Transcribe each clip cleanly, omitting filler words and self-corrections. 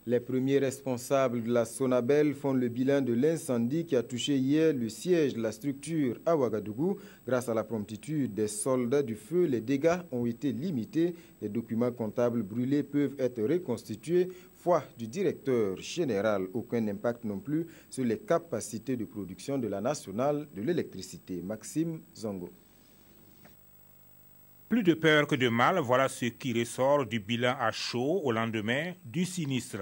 Les premiers responsables de la Sonabel font le bilan de l'incendie qui a touché hier le siège de la structure à Ouagadougou. Grâce à la promptitude des soldats du feu, les dégâts ont été limités. Les documents comptables brûlés peuvent être reconstitués. Foi du directeur général, aucun impact non plus sur les capacités de production de la nationale de l'électricité. Maxime Zongo. Plus de peur que de mal, voilà ce qui ressort du bilan à chaud au lendemain du sinistre.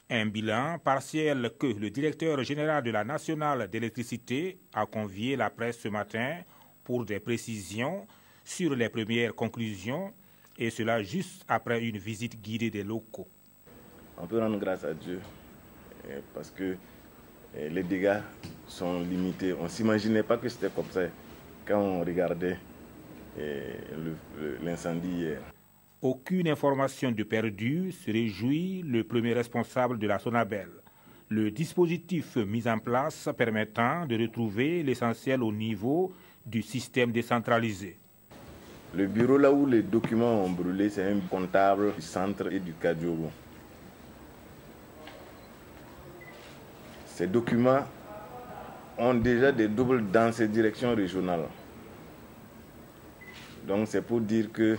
Un bilan partiel que le directeur général de la nationale d'électricité a convié la presse ce matin pour des précisions sur les premières conclusions, et cela juste après une visite guidée des locaux. On peut rendre grâce à Dieu parce que les dégâts sont limités. On ne s'imaginait pas que c'était comme ça quand on regardait l'incendie hier. Aucune information de perdu, se réjouit le premier responsable de la Sonabel. Le dispositif mis en place permettant de retrouver l'essentiel au niveau du système décentralisé. Le bureau là où les documents ont brûlé, c'est un comptable du centre et du Kadiogo. Ces documents ont déjà des doubles dans ces directions régionales. Donc c'est pour dire que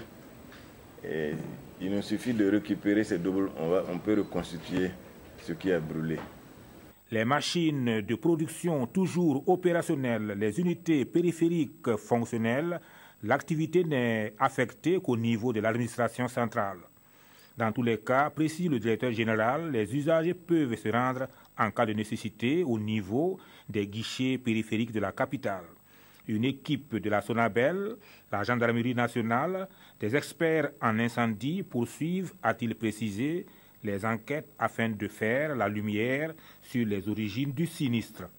il nous suffit de récupérer ces doubles, on peut reconstituer ce qui a brûlé. Les machines de production toujours opérationnelles, les unités périphériques fonctionnelles, l'activité n'est affectée qu'au niveau de l'administration centrale. Dans tous les cas, précise le directeur général, les usagers peuvent se rendre en cas de nécessité au niveau des guichets périphériques de la capitale. Une équipe de la Sonabel, la gendarmerie nationale, des experts en incendie poursuivent, a-t-il précisé, les enquêtes afin de faire la lumière sur les origines du sinistre.